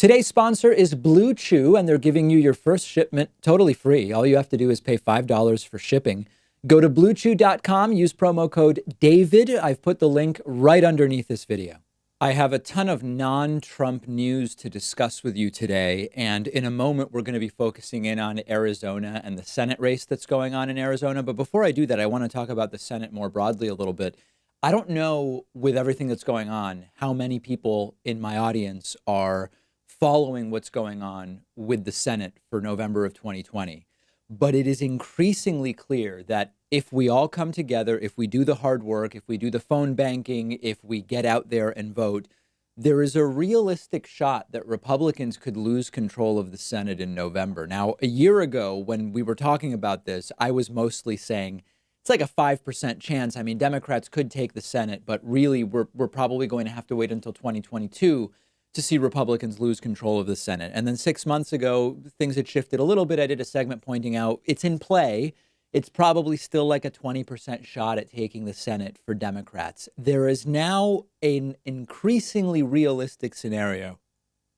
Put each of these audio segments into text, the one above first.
Today's sponsor is Blue Chew, and they're giving you your first shipment totally free. All you have to do is pay $5 for shipping. Go to bluechew.com, use promo code DAVID. I've put the link right underneath this video. I have a ton of non-Trump news to discuss with you today, and in a moment we're going to be focusing in on Arizona and the Senate race that's going on in Arizona. But before I do that, I want to talk about the Senate more broadly a little bit. I don't know, with everything that's going on, how many people in my audience are following what's going on with the Senate for November of 2020. But it is increasingly clear that if we all come together, if we do the hard work, if we do the phone banking, if we get out there and vote, there is a realistic shot that Republicans could lose control of the Senate in November. Now, a year ago, when we were talking about this, I was mostly saying it's like a 5% chance. I mean, Democrats could take the Senate, but really we're probably going to have to wait until 2022 to see Republicans lose control of the Senate. And then 6 months ago, things had shifted a little bit. I did a segment pointing out it's in play. It's probably still like a 20% shot at taking the Senate for Democrats. There is now an increasingly realistic scenario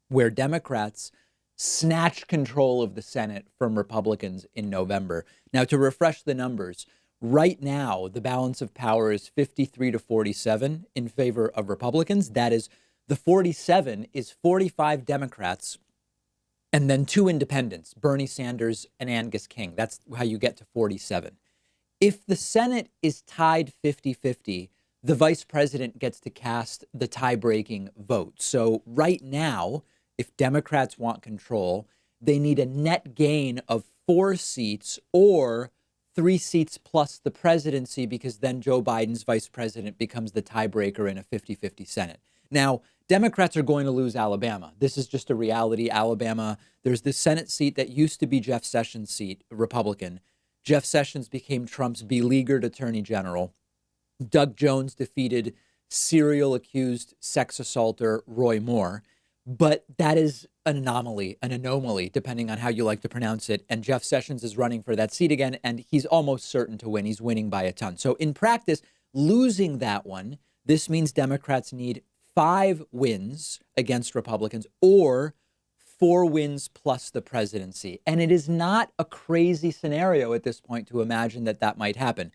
where Democrats snatch control of the Senate from Republicans in November. Now, to refresh the numbers, right now, the balance of power is 53 to 47 in favor of Republicans. That is, the 47 is 45 Democrats and then 2 independents, Bernie Sanders and Angus King. That's how you get to 47. If the Senate is tied 50-50, the vice president gets to cast the tie-breaking vote. So right now, if Democrats want control, they need a net gain of 4 seats or 3 seats plus the presidency, because then Joe Biden's vice president becomes the tiebreaker in a 50-50 Senate. Now, Democrats are going to lose Alabama. This is just a reality. Alabama, there's this Senate seat that used to be Jeff Sessions' seat, Republican. Jeff Sessions became Trump's beleaguered attorney general. Doug Jones defeated serial accused sex assaulter Roy Moore. But that is an anomaly, depending on how you like to pronounce it. And Jeff Sessions is running for that seat again, and he's almost certain to win. He's winning by a ton. So in practice, losing that one, this means Democrats need 5 wins against Republicans or 4 wins plus the presidency. And it is not a crazy scenario at this point to imagine that that might happen.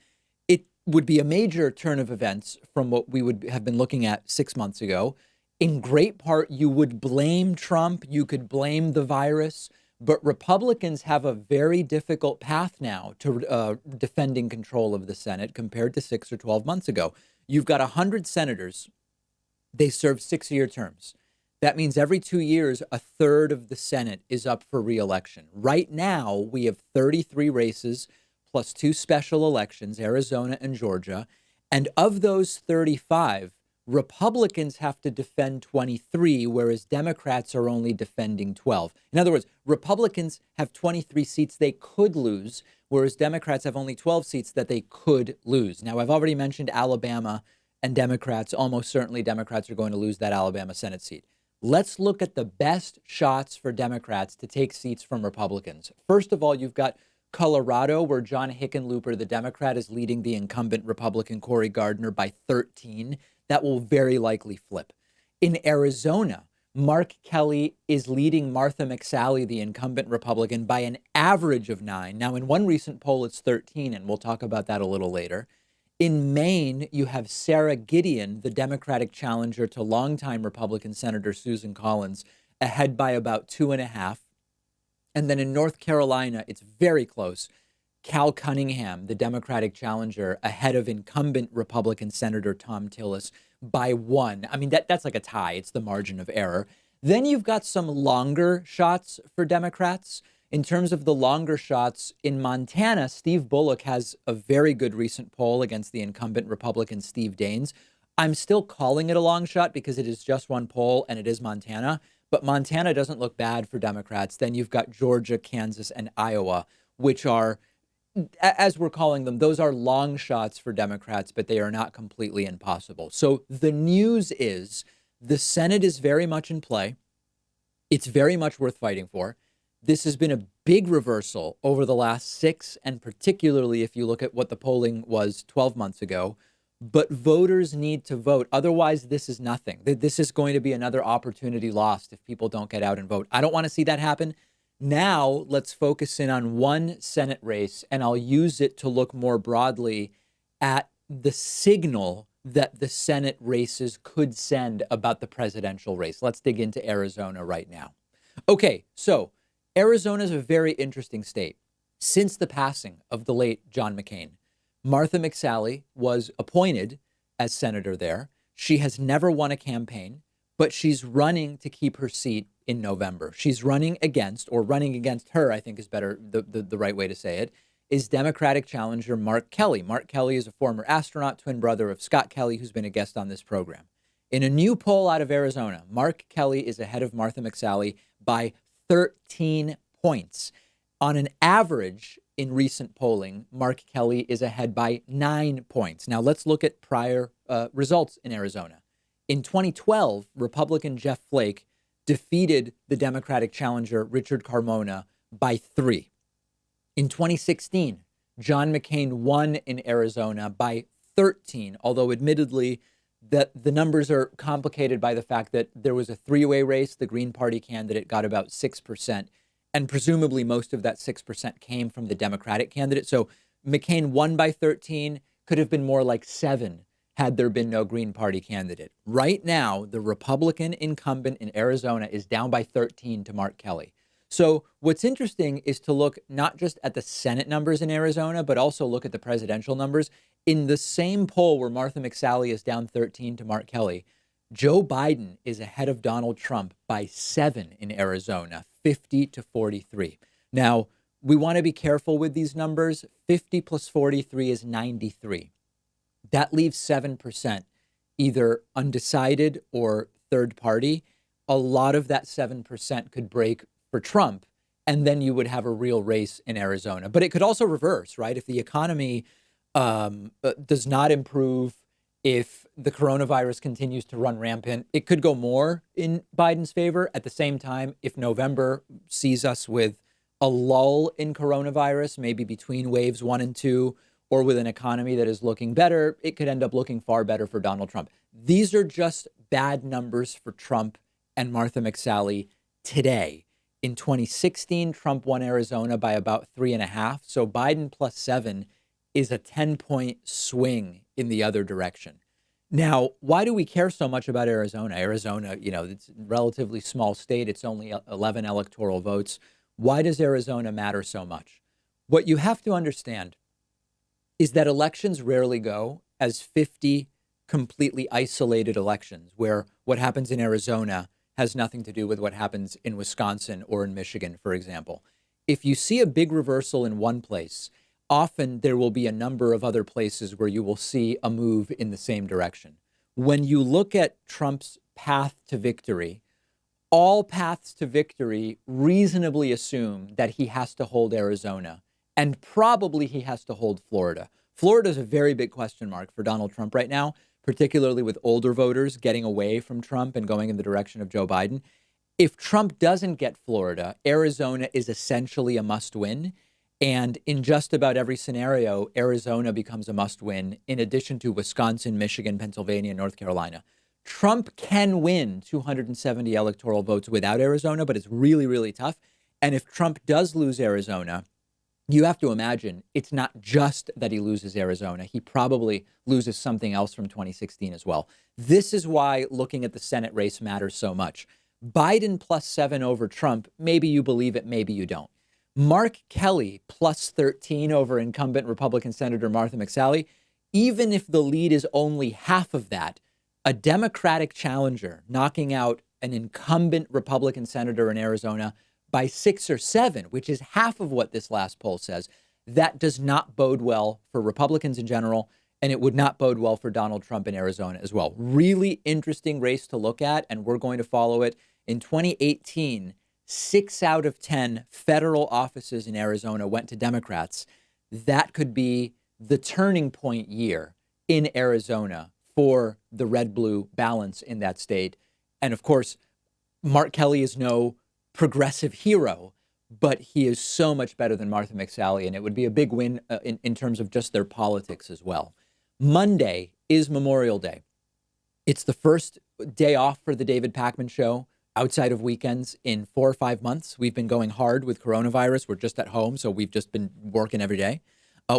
It would be a major turn of events from what we would have been looking at 6 months ago. In great part, you would blame Trump. You could blame the virus. But Republicans have a very difficult path now to defending control of the Senate compared to 6 or 12 months ago. You've got 100 senators. They serve 6-year terms. That means every 2 years, a third of the Senate is up for re-election. Right now, we have 33 races plus 2 special elections, Arizona and Georgia. And of those 35, Republicans have to defend 23, whereas Democrats are only defending 12. In other words, Republicans have 23 seats they could lose, whereas Democrats have only 12 seats that they could lose. Now, I've already mentioned Alabama and Democrats. Almost certainly Democrats are going to lose that Alabama Senate seat. Let's look at the best shots for Democrats to take seats from Republicans. First of all, you've got Colorado, where John Hickenlooper, the Democrat, is leading the incumbent Republican Cory Gardner by 13. That will very likely flip. In Arizona, Mark Kelly is leading Martha McSally, the incumbent Republican, by an average of 9. Now, in one recent poll, it's 13, and we'll talk about that a little later. In Maine, you have Sarah Gideon, the Democratic challenger to longtime Republican Senator Susan Collins, ahead by about 2.5. And then in North Carolina, it's very close. Cal Cunningham, the Democratic challenger, ahead of incumbent Republican Senator Tom Tillis by 1. I mean, that's like a tie. It's the margin of error. Then you've got some longer shots for Democrats. In terms of the longer shots, in Montana, Steve Bullock has a very good recent poll against the incumbent Republican Steve Daines. I'm still calling it a long shot because it is just one poll and it is Montana, but Montana doesn't look bad for Democrats. Then you've got Georgia, Kansas, and Iowa, which are, as we're calling them, those are long shots for Democrats, but they are not completely impossible. So the news is the Senate is very much in play. It's very much worth fighting for. This has been a big reversal over the last 6, and particularly if you look at what the polling was 12 months ago. but voters need to vote. Otherwise, this is nothing. This is going to be another opportunity lost if people don't get out and vote. I don't want to see that happen. Now, let's focus in on one Senate race, and I'll use it to look more broadly at the signal that the Senate races could send about the presidential race. Let's dig into Arizona right now. Okay, so Arizona is a very interesting state. Since the passing of the late John McCain, Martha McSally was appointed as senator there. She has never won a campaign, but she's running to keep her seat in November. She's running against her, I think is better, the right way to say it, is Democratic challenger Mark Kelly. Mark Kelly is a former astronaut, twin brother of Scott Kelly, who's been a guest on this program. In a new poll out of Arizona, Mark Kelly is ahead of Martha McSally by 13 points. On an average in recent polling, Mark Kelly is ahead by 9 points. Now let's look at prior results in Arizona. In 2012, Republican Jeff Flake defeated the Democratic challenger Richard Carmona by 3. In 2016, John McCain won in Arizona by 13, although admittedly that the numbers are complicated by the fact that there was a three-way race. The Green Party candidate got about 6%, and presumably most of that 6% came from the Democratic candidate. So McCain won by 13, could have been more like 7 had there been no Green Party candidate. Right now, the Republican incumbent in Arizona is down by 13 to Mark Kelly. So what's interesting is to look not just at the Senate numbers in Arizona, but also look at the presidential numbers. In the same poll where Martha McSally is down 13 to Mark Kelly, Joe Biden is ahead of Donald Trump by 7 in Arizona, 50 to 43. Now, we want to be careful with these numbers. 50 plus 43 is 93. That leaves 7% either undecided or third party. A lot of that 7% could break for Trump, and then you would have a real race in Arizona. But it could also reverse, right? If the economy does not improve, if the coronavirus continues to run rampant, it could go more in Biden's favor. At the same time, if November sees us with a lull in coronavirus, maybe between waves 1 and 2, or with an economy that is looking better, it could end up looking far better for Donald Trump. These are just bad numbers for Trump and Martha McSally today. In 2016, Trump won Arizona by about 3.5. So Biden plus 7 is a 10-point swing in the other direction. Now, why do we care so much about Arizona? Arizona, it's a relatively small state. It's only 11 electoral votes. Why does Arizona matter so much? What you have to understand is that elections rarely go as 50 completely isolated elections, where what happens in Arizona has nothing to do with what happens in Wisconsin or in Michigan, for example. If you see a big reversal in one place, often there will be a number of other places where you will see a move in the same direction. When you look at Trump's path to victory, all paths to victory reasonably assume that he has to hold Arizona, and probably he has to hold Florida. Florida is a very big question mark for Donald Trump right now, particularly with older voters getting away from Trump and going in the direction of Joe Biden. If Trump doesn't get Florida, Arizona is essentially a must win. And in just about every scenario, Arizona becomes a must win, in addition to Wisconsin, Michigan, Pennsylvania, and North Carolina. Trump can win 270 electoral votes without Arizona, but it's really, really tough. And if Trump does lose Arizona, you have to imagine it's not just that he loses Arizona. He probably loses something else from 2016 as well. This is why looking at the Senate race matters so much. Biden plus 7 over Trump, maybe you believe it, maybe you don't. Mark Kelly plus 13 over incumbent Republican Senator Martha McSally, even if the lead is only half of that, a Democratic challenger knocking out an incumbent Republican senator in Arizona by 6 or 7, which is half of what this last poll says, that does not bode well for Republicans in general, and it would not bode well for Donald Trump in Arizona as well. Really interesting race to look at, and we're going to follow it. In 2018, 6 out of 10 federal offices in Arizona went to Democrats. That could be the turning point year in Arizona for the red-blue balance in that state. And of course, Mark Kelly is no progressive hero, but he is so much better than Martha McSally, and it would be a big win in terms of just their politics as well. Monday is Memorial Day. It's the first day off for the David Pakman Show outside of weekends in 4 or 5 months. We've been going hard with coronavirus. We're just at home, so we've just been working every day.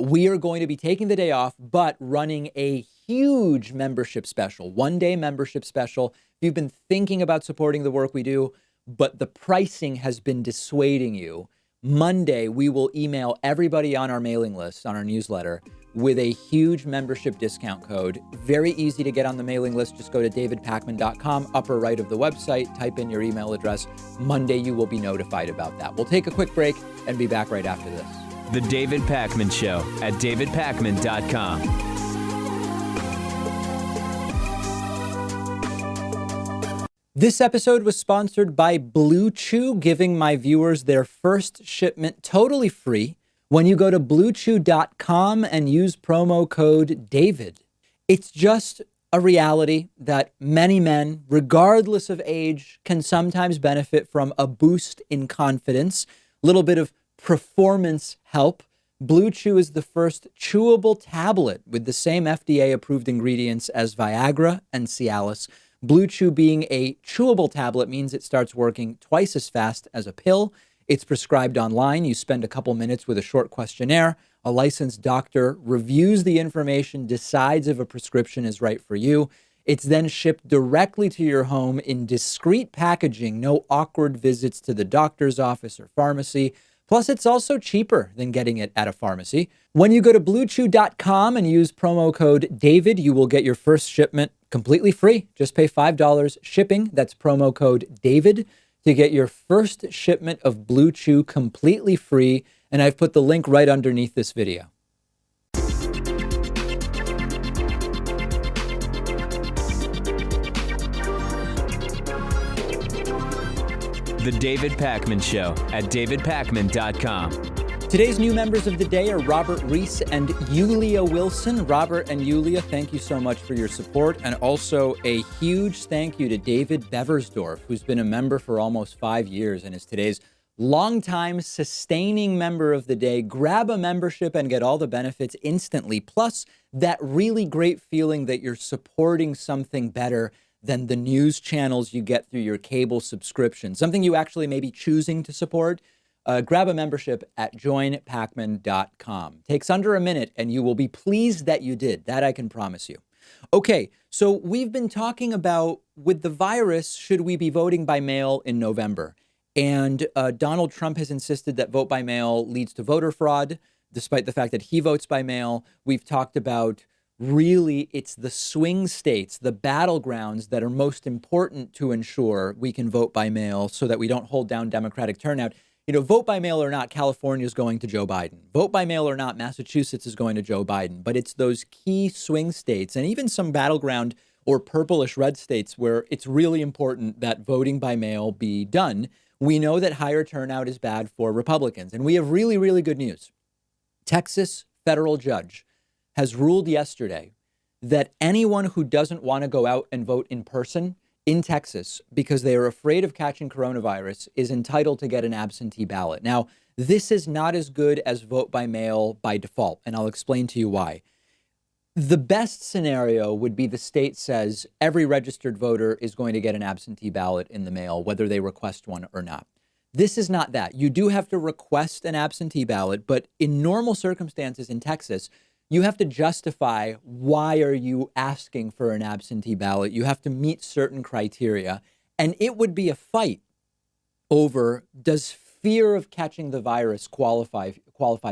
We are going to be taking the day off, but running a huge membership special, one-day membership special. If you've been thinking about supporting the work we do, but the pricing has been dissuading you, Monday, we will email everybody on our mailing list, on our newsletter, with a huge membership discount code. Very easy to get on the mailing list. Just go to davidpakman.com, upper right of the website, type in your email address. Monday, you will be notified about that. We'll take a quick break and be back right after this. The David Pakman Show at davidpakman.com. This episode was sponsored by Blue Chew, giving my viewers their first shipment totally free when you go to bluechew.com and use promo code DAVID. It's just a reality that many men, regardless of age, can sometimes benefit from a boost in confidence, a little bit of performance help. Blue Chew is the first chewable tablet with the same FDA-approved ingredients as Viagra and Cialis. Blue Chew being a chewable tablet means it starts working twice as fast as a pill. It's prescribed online. You spend a couple minutes with a short questionnaire. A licensed doctor reviews the information, decides if a prescription is right for you. It's then shipped directly to your home in discreet packaging. No awkward visits to the doctor's office or pharmacy. Plus, it's also cheaper than getting it at a pharmacy. When you go to bluechew.com and use promo code DAVID, you will get your first shipment completely free. Just pay $5 shipping. That's promo code DAVID to get your first shipment of Blue Chew completely free. And I've put the link right underneath this video. The David Pakman Show at davidpakman.com. Today's new members of the day are Robert Reese and Yulia Wilson. Robert and Yulia, thank you so much for your support. And also a huge thank you to David Beversdorf, who's been a member for almost 5 years and is today's longtime sustaining member of the day. Grab a membership and get all the benefits instantly. Plus, that really great feeling that you're supporting something better than the news channels you get through your cable subscription, something you actually may be choosing to support. Grab a membership at joinpakman.com. Takes under a minute and you will be pleased that you did. That I can promise you. Okay, so we've been talking about, with the virus, should we be voting by mail in November? And Donald Trump has insisted that vote by mail leads to voter fraud, despite the fact that he votes by mail. We've talked about really it's the swing states, the battlegrounds that are most important to ensure we can vote by mail so that we don't hold down Democratic turnout. You know, vote by mail or not, California is going to Joe Biden. Vote by mail or not, Massachusetts is going to Joe Biden. But it's those key swing states and even some battleground or purplish red states where it's really important that voting by mail be done. We know that higher turnout is bad for Republicans. And we have really, really good news. Texas federal judge has ruled yesterday that anyone who doesn't want to go out and vote in person in Texas because they are afraid of catching coronavirus is entitled to get an absentee ballot. Now, this is not as good as vote by mail by default, and I'll explain to you why. The best scenario would be the state says every registered voter is going to get an absentee ballot in the mail, whether they request one or not. This is not that. You do have to request an absentee ballot, but in normal circumstances in Texas, you have to justify why are you asking for an absentee ballot. You have to meet certain criteria. And it would be a fight over, does fear of catching the virus qualify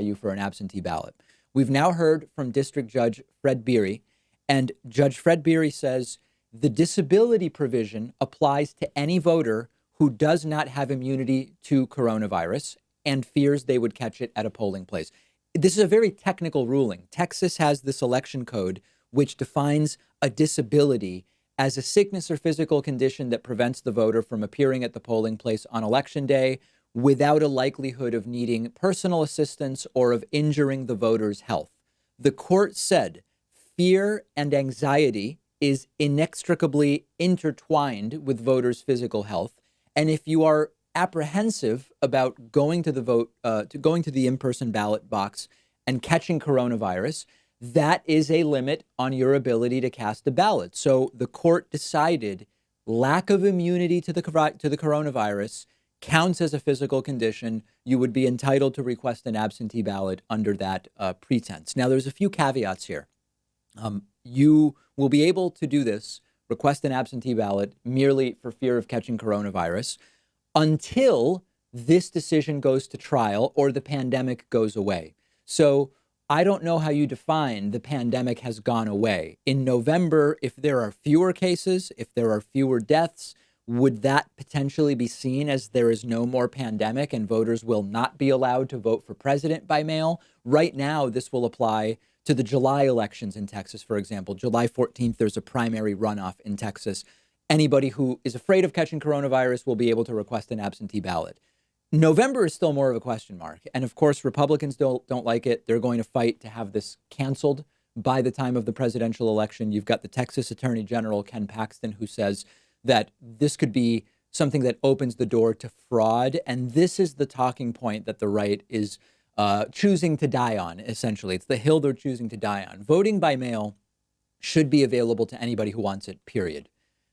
you for an absentee ballot? We've now heard from District Judge Fred Beery, and Judge Fred Beery says the disability provision applies to any voter who does not have immunity to coronavirus and fears they would catch it at a polling place. This is a very technical ruling. Texas has this election code which defines a disability as a sickness or physical condition that prevents the voter from appearing at the polling place on election day without a likelihood of needing personal assistance or of injuring the voter's health. The court said fear and anxiety is inextricably intertwined with voters' physical health. And if you are apprehensive about going to the vote, going to the in-person ballot box and catching coronavirus, that is a limit on your ability to cast a ballot. So the court decided lack of immunity to the coronavirus counts as a physical condition. You would be entitled to request an absentee ballot under that pretense. Now, there's a few caveats here. You will be able to do this, request an absentee ballot merely for fear of catching coronavirus until this decision goes to trial or the pandemic goes away. So I don't know how you define the pandemic has gone away. In November, if there are fewer cases, if there are fewer deaths, would that potentially be seen as there is no more pandemic and voters will not be allowed to vote for president by mail? Right now, this will apply to the July elections in Texas, for example. July 14th, there's a primary runoff in Texas. Anybody who is afraid of catching coronavirus will be able to request an absentee ballot. November is still more of a question mark. And of course, Republicans don't like it. They're going to fight to have this canceled by the time of the presidential election. You've got the Texas Attorney General, Ken Paxton, who says that this could be something that opens the door to fraud. And this is the talking point that the right is choosing to die on, essentially. It's the hill they're choosing to die on. Voting by mail should be available to anybody who wants it, period.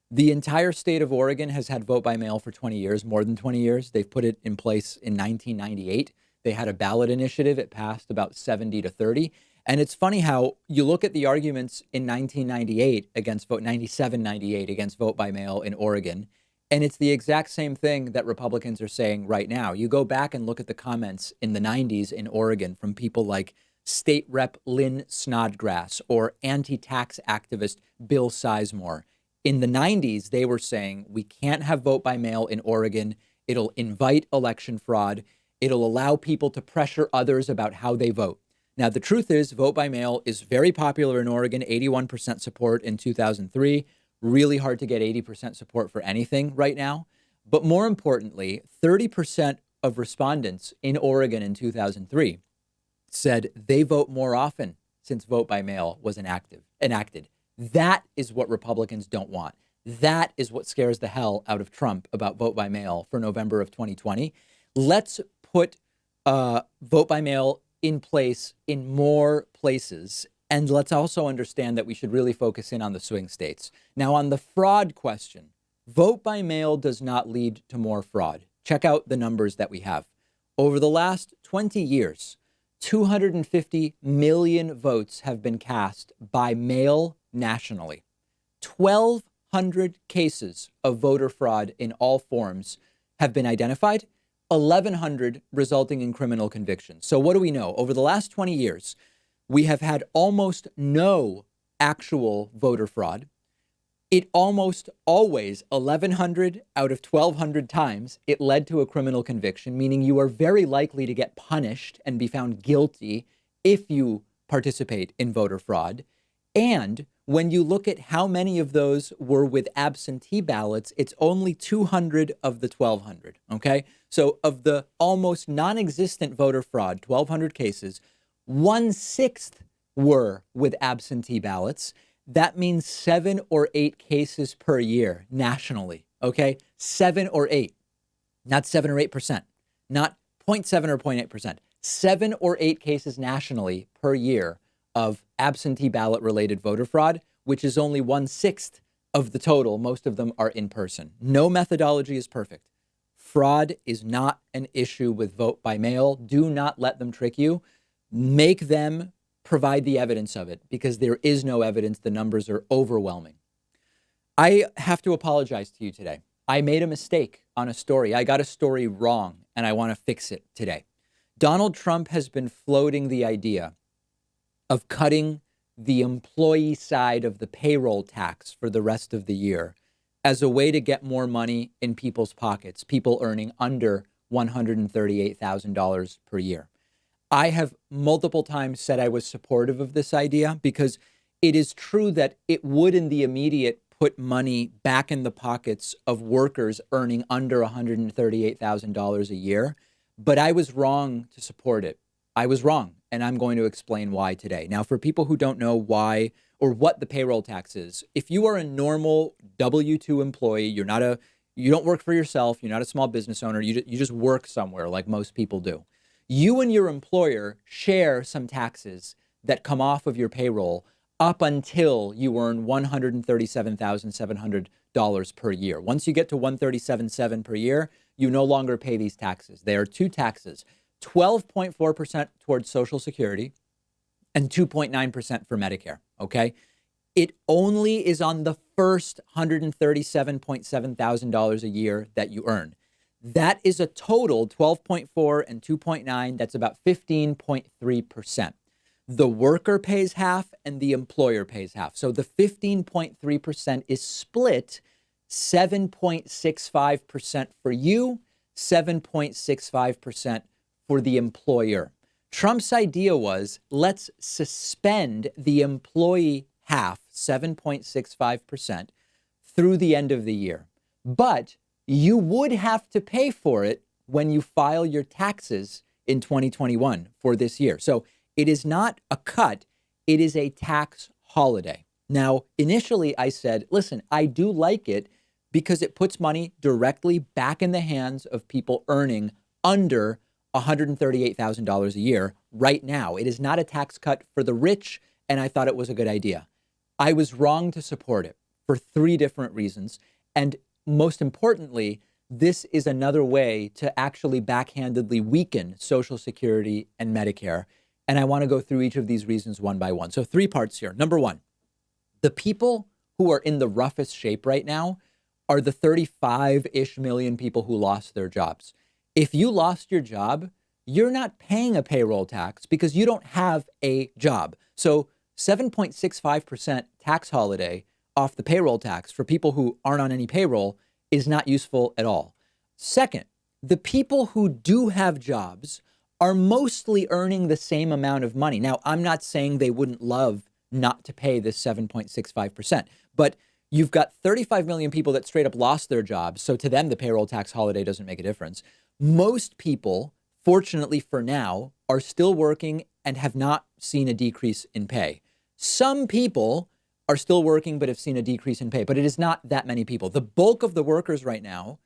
The entire state of Oregon has had vote by mail for 20 years, more than 20 years. They've put it in place in 1998. They had a ballot initiative. It passed about 70-30. And it's funny how you look at the arguments in 1998 against vote, 97, 98 against vote by mail in Oregon. And it's the exact same thing that Republicans are saying right now. You go back and look at the comments in the 90s in Oregon from people like State Rep Lynn Snodgrass or anti-tax activist Bill Sizemore. In the 90s, they were saying we can't have vote by mail in Oregon. It'll invite election fraud. It'll allow people to pressure others about how they vote. Now, the truth is vote by mail is very popular in Oregon, 81% support in 2003. Really hard to get 80% support for anything right now. But more importantly, 30% of respondents in Oregon in 2003 said they vote more often since vote by mail was enacted. That is what Republicans don't want. That is what scares the hell out of Trump about vote by mail for November of 2020. Let's put vote by mail in place in more places. And let's also understand that we should really focus in on the swing states. Now, on the fraud question, vote by mail does not lead to more fraud. Check out the numbers that we have. Over the last 20 years, 250 million votes have been cast by mail nationally. 1,200 cases of voter fraud in all forms have been identified, 1,100 resulting in criminal convictions. So what do we know? Over the last 20 years, we have had almost no actual voter fraud. It almost always, 1,100 out of 1,200 times, it led to a criminal conviction, meaning you are very likely to get punished and be found guilty if you participate in voter fraud. And when you look at how many of those were with absentee ballots, it's only 200 of the 1,200, okay? So of the almost non-existent voter fraud, 1,200 cases, 1/6 were with absentee ballots. That means 7 or 8 cases per year nationally, okay? 7 or 8, not 7 or 8%, not 0.7 or 0.8%, 7 or 8 cases nationally per year of absentee ballot related voter fraud, which is only 1/6 of the total. Most of them are in person. No methodology is perfect. Fraud is not an issue with vote by mail. Do not let them trick you. Make them provide the evidence of it, because there is no evidence. The numbers are overwhelming. I have to apologize to you today. I made a mistake on a story. I got a story wrong, and I want to fix it today. Donald Trump has been floating the idea of cutting the employee side of the payroll tax for the rest of the year as a way to get more money in people's pockets, people earning under $138,000 per year. I have multiple times said I was supportive of this idea because it is true that it would in the immediate put money back in the pockets of workers earning under $138,000 a year. But I was wrong to support it. I was wrong. And I'm going to explain why today. Now, for people who don't know why or what the payroll tax is, if you are a normal W-2 employee, you don't work for yourself, you're not a small business owner, you just work somewhere like most people do. You and your employer share some taxes that come off of your payroll up until you earn $137,700 per year. Once you get to $137,700 per year, you no longer pay these taxes. There are two taxes, 12.4% towards Social Security and 2.9% for Medicare, okay? It only is on the first $137,700 a year that you earn. That is a total 12.4 and 2.9. That's about 15.3%. The worker pays half and the employer pays half. So the 15.3% is split 7.65% for you, 7.65% for the employer. Trump's idea was, let's suspend the employee half, 7.65%, through the end of the year. But you would have to pay for it when you file your taxes in 2021 for this year. So it is not a cut, it is a tax holiday. Now, initially I said, listen, I do like it because it puts money directly back in the hands of people earning under $138,000 a year right now. It is not a tax cut for the rich, and I thought it was a good idea. I was wrong to support it for three different reasons. And most importantly, this is another way to actually backhandedly weaken Social Security and Medicare. And I want to go through each of these reasons one by one. So 3 parts here. Number one, the people who are in the roughest shape right now are the 35-ish million people who lost their jobs. If you lost your job, you're not paying a payroll tax because you don't have a job. So 7.65% tax holiday off the payroll tax for people who aren't on any payroll is not useful at all. Second, the people who do have jobs are mostly earning the same amount of money. Now, I'm not saying they wouldn't love not to pay this 7.65%, but you've got 35 million people that straight up lost their jobs. So to them, the payroll tax holiday doesn't make a difference. Most people, fortunately for now, are still working and have not seen a decrease in pay. Some people are still working but have seen a decrease in pay, but it is not that many people. The bulk of the workers right now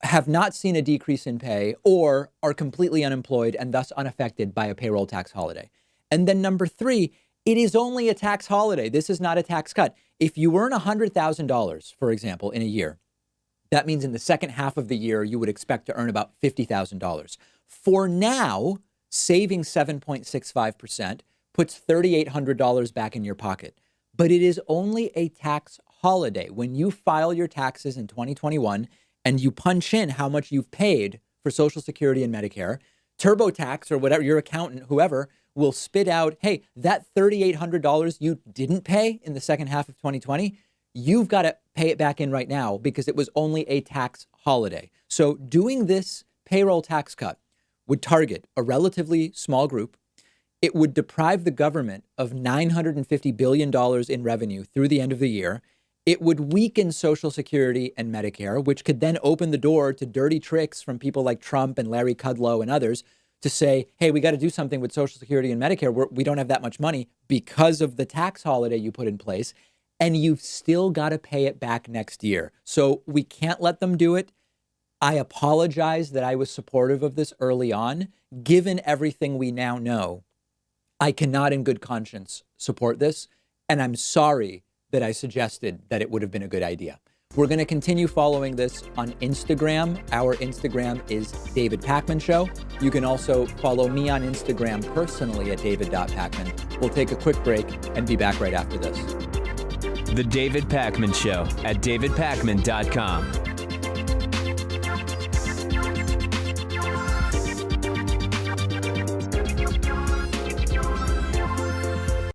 have not seen a decrease in pay or are completely unemployed and thus unaffected by a payroll tax holiday. And then number 3, it is only a tax holiday. This is not a tax cut. If you earn $100,000, for example, in a year, that means in the second half of the year, you would expect to earn about $50,000. For now, saving 7.65% puts $3,800 back in your pocket. But it is only a tax holiday. When you file your taxes in 2021 and you punch in how much you've paid for Social Security and Medicare, TurboTax or whatever, your accountant, whoever, will spit out, hey, that $3,800 you didn't pay in the second half of 2020, you've got to pay it back in right now because it was only a tax holiday. So doing this payroll tax cut would target a relatively small group. It would deprive the government of $950 billion in revenue through the end of the year. It would weaken Social Security and Medicare, which could then open the door to dirty tricks from people like Trump and Larry Kudlow and others to say, hey, we got to do something with Social Security and Medicare. We don't have that much money because of the tax holiday you put in place, and you've still got to pay it back next year. So we can't let them do it. I apologize that I was supportive of this early on. Given everything we now know, I cannot in good conscience support this, and I'm sorry that I suggested that it would have been a good idea. We're going to continue following this on Instagram. Our Instagram is David Pakman Show. You can also follow me on Instagram personally at david.pakman. We'll take a quick break and be back right after this. The David Pakman Show at davidpakman.com.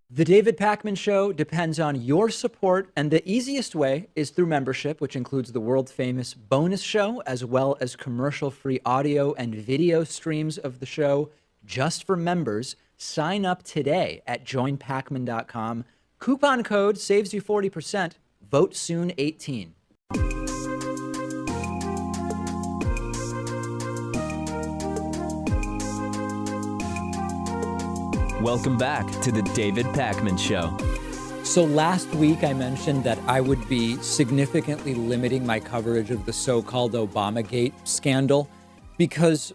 The David Pakman Show depends on your support, and the easiest way is through membership, which includes the world-famous bonus show, as well as commercial-free audio and video streams of the show just for members. Sign up today at joinpakman.com. Coupon code saves you 40%. Vote soon 18. Welcome back to the David Pakman Show. So last week I mentioned that I would be significantly limiting my coverage of the so-called Obamagate scandal because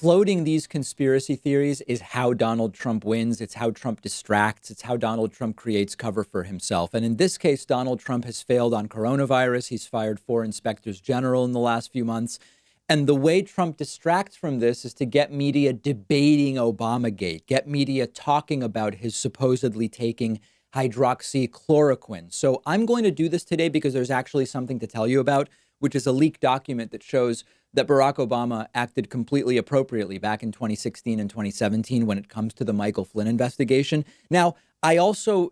floating these conspiracy theories is how Donald Trump wins. It's how Trump distracts. It's how Donald Trump creates cover for himself. And in this case, Donald Trump has failed on coronavirus. He's fired 4 inspectors general in the last few months. And the way Trump distracts from this is to get media debating Obamagate, get media talking about his supposedly taking hydroxychloroquine. So I'm going to do this today because there's actually something to tell you about, which is a leaked document that shows that Barack Obama acted completely appropriately back in 2016 and 2017 when it comes to the Michael Flynn investigation. Now, I also,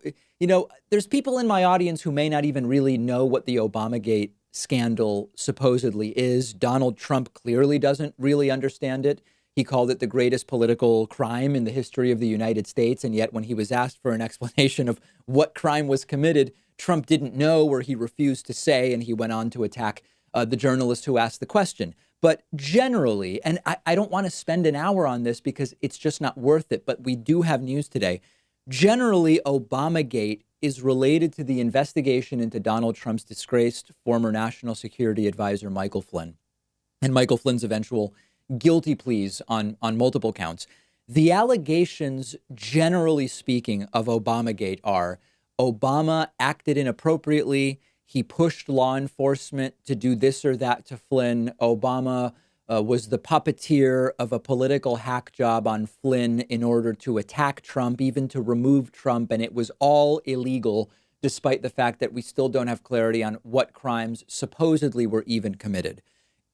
there's people in my audience who may not even really know what the Obamagate scandal supposedly is. Donald Trump clearly doesn't really understand it. He called it the greatest political crime in the history of the United States. And yet when he was asked for an explanation of what crime was committed, Trump didn't know, or he refused to say, and he went on to attack the journalist who asked the question. But generally, and I don't want to spend an hour on this because it's just not worth it, but we do have news today. Generally, Obamagate is related to the investigation into Donald Trump's disgraced former national security advisor, Michael Flynn, and Michael Flynn's eventual guilty pleas on multiple counts. The allegations, generally speaking, of Obamagate are Obama acted inappropriately. He pushed law enforcement to do this or that to Flynn. Obama was the puppeteer of a political hack job on Flynn in order to attack Trump, even to remove Trump. And it was all illegal, despite the fact that we still don't have clarity on what crimes supposedly were even committed.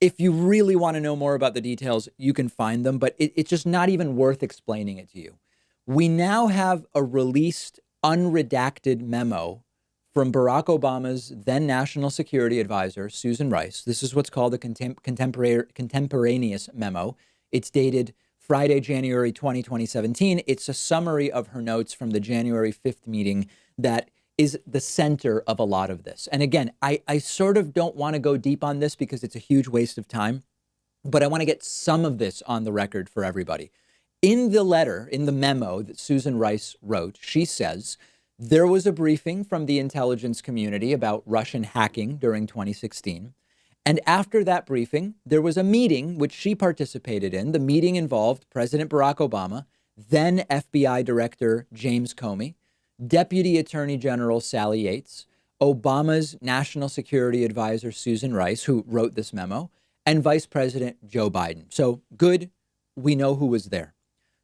If you really want to know more about the details, you can find them, but it's just not even worth explaining it to you. We now have a released, unredacted memo from Barack Obama's then National Security Advisor, Susan Rice. This is what's called a contemporaneous memo. It's dated Friday, January 2017. It's a summary of her notes from the January 5th meeting that is the center of a lot of this. And again, I sort of don't want to go deep on this because it's a huge waste of time, but I want to get some of this on the record for everybody. In the letter, in the memo that Susan Rice wrote, she says, there was a briefing from the intelligence community about Russian hacking during 2016. And after that briefing, there was a meeting which she participated in. The meeting involved President Barack Obama, then FBI Director James Comey, Deputy Attorney General Sally Yates, Obama's National Security Advisor Susan Rice, who wrote this memo, and Vice President Joe Biden. So good, we know who was there.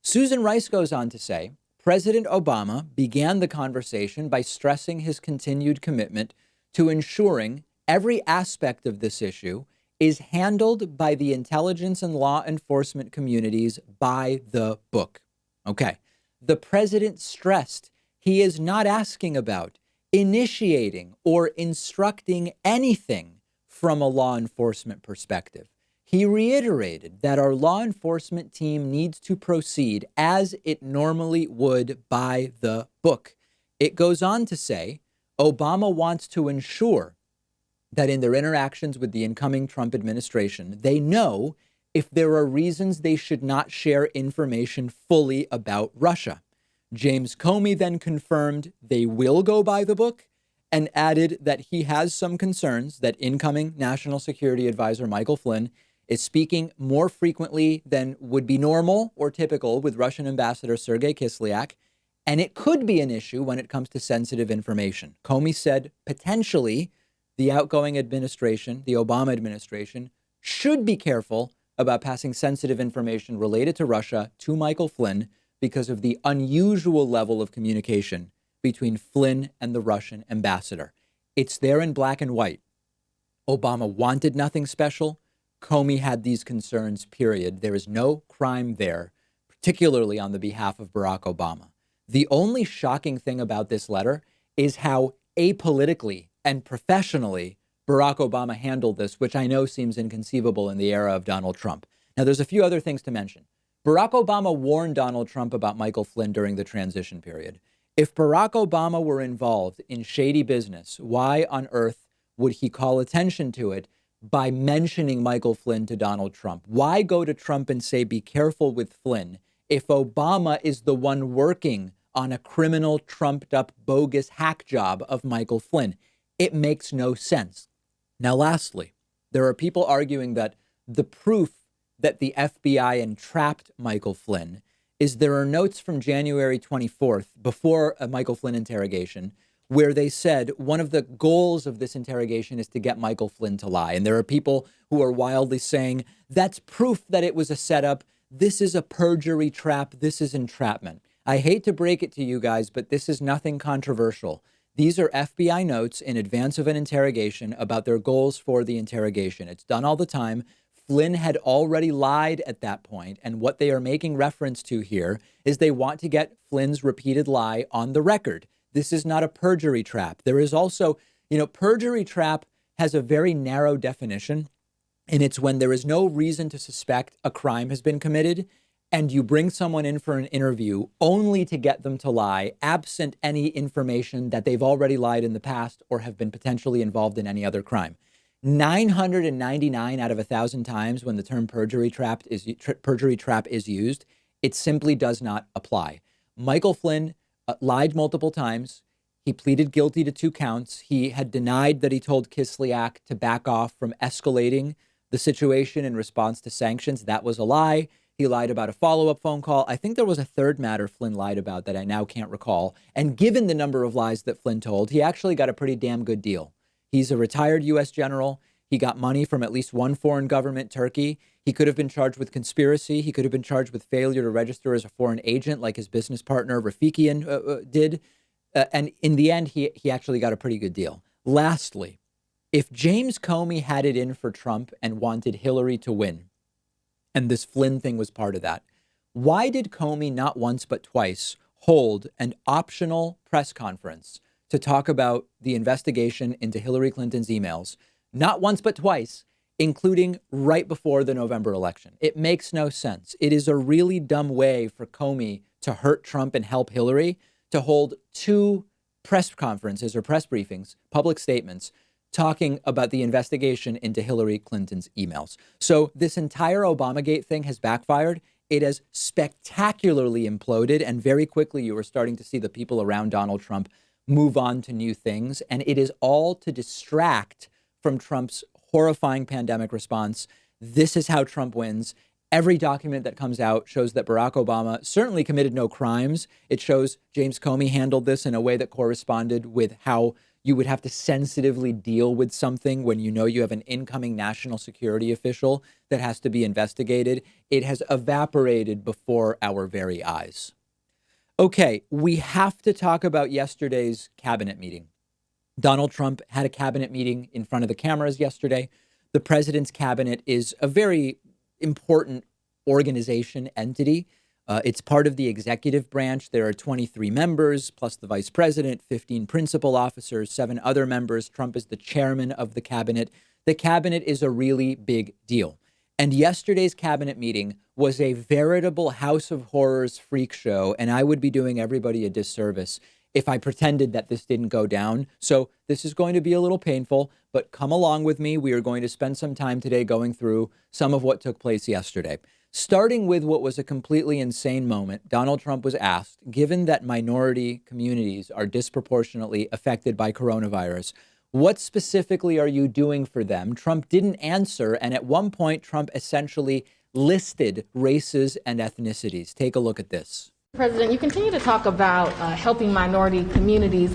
Susan Rice goes on to say, President Obama began the conversation by stressing his continued commitment to ensuring every aspect of this issue is handled by the intelligence and law enforcement communities by the book. Okay. The president stressed he is not asking about initiating or instructing anything from a law enforcement perspective. He reiterated that our law enforcement team needs to proceed as it normally would by the book. It goes on to say, Obama wants to ensure that in their interactions with the incoming Trump administration, they know if there are reasons they should not share information fully about Russia. James Comey then confirmed they will go by the book and added that he has some concerns that incoming National Security Advisor Michael Flynn is speaking more frequently than would be normal or typical with Russian Ambassador Sergei Kislyak, and it could be an issue when it comes to sensitive information. Comey said potentially the outgoing administration, the Obama administration, should be careful about passing sensitive information related to Russia to Michael Flynn because of the unusual level of communication between Flynn and the Russian ambassador. It's there in black and white. Obama wanted nothing special. Comey had these concerns, period. There is no crime there, particularly on the behalf of Barack Obama. The only shocking thing about this letter is how apolitically and professionally Barack Obama handled this, which I know seems inconceivable in the era of Donald Trump. Now, there's a few other things to mention. Barack Obama warned Donald Trump about Michael Flynn during the transition period. If Barack Obama were involved in shady business, why on earth would he call attention to it by mentioning Michael Flynn to Donald Trump? Why go to Trump and say, be careful with Flynn, if Obama is the one working on a criminal, trumped up, bogus hack job of Michael Flynn? It makes no sense. Now, lastly, there are people arguing that the proof that the FBI entrapped Michael Flynn is there are notes from January 24th, before a Michael Flynn interrogation, where they said one of the goals of this interrogation is to get Michael Flynn to lie. And there are people who are wildly saying that's proof that it was a setup. This is a perjury trap. This is entrapment. I hate to break it to you guys, but this is nothing controversial. These are FBI notes in advance of an interrogation about their goals for the interrogation. It's done all the time. Flynn had already lied at that point, and what they are making reference to here is they want to get Flynn's repeated lie on the record. This is not a perjury trap. There is also, perjury trap has a very narrow definition, and it's when there is no reason to suspect a crime has been committed, and you bring someone in for an interview only to get them to lie, absent any information that they've already lied in the past or have been potentially involved in any other crime. 999 out of 1,000 times when the term perjury trap is used, it simply does not apply. Michael Flynn lied multiple times. He pleaded guilty to 2 counts. He had denied that he told Kislyak to back off from escalating the situation in response to sanctions. That was a lie. He lied about a follow-up phone call. I think there was a third matter Flynn lied about that I now can't recall. And given the number of lies that Flynn told, he actually got a pretty damn good deal. He's a retired U.S. general. He got money from at least one foreign government, Turkey. He could have been charged with conspiracy. He could have been charged with failure to register as a foreign agent like his business partner Rafikian did. And in the end, he actually got a pretty good deal. Lastly, if James Comey had it in for Trump and wanted Hillary to win, and this Flynn thing was part of that, why did Comey not once but twice hold an optional press conference to talk about the investigation into Hillary Clinton's emails? Not once but twice, including right before the November election. It makes no sense. It is a really dumb way for Comey to hurt Trump and help Hillary, to hold 2 press conferences or press briefings, public statements, talking about the investigation into Hillary Clinton's emails. So this entire Obamagate thing has backfired. It has spectacularly imploded. And very quickly, you are starting to see the people around Donald Trump move on to new things. And it is all to distract from Trump's horrifying pandemic response. This is how Trump wins. Every document that comes out shows that Barack Obama certainly committed no crimes. It shows James Comey handled this in a way that corresponded with how you would have to sensitively deal with something when you know you have an incoming national security official that has to be investigated. It has evaporated before our very eyes. Okay, we have to talk about yesterday's cabinet meeting. Donald Trump had a cabinet meeting in front of the cameras yesterday. The president's cabinet is a very important organization, entity. It's part of the executive branch. There are 23 members, plus the vice president, 15 principal officers, 7 other members. Trump is the chairman of the cabinet. The cabinet is a really big deal. And yesterday's cabinet meeting was a veritable House of Horrors freak show. And I would be doing everybody a disservice if I pretended that this didn't go down. So this is going to be a little painful, but come along with me. We are going to spend some time today going through some of what took place yesterday. Starting with what was a completely insane moment, Donald Trump was asked, given that minority communities are disproportionately affected by coronavirus, what specifically are you doing for them? Trump didn't answer. And at one point, Trump essentially listed races and ethnicities. Take a look at this. President, you continue to talk about helping minority communities.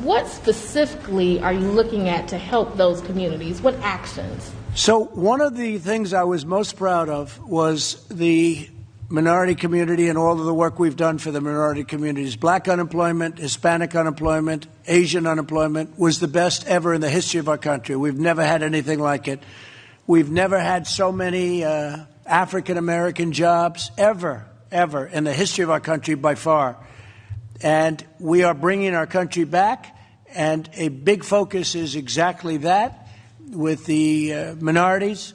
What specifically are you looking at to help those communities? What actions? So one of the things I was most proud of was the minority community and all of the work we've done for the minority communities. Black unemployment, Hispanic unemployment, Asian unemployment was the best ever in the history of our country. We've never had anything like it. We've never had so many African-American jobs ever in the history of our country by far. And we are bringing our country back, and a big focus is exactly that with the minorities.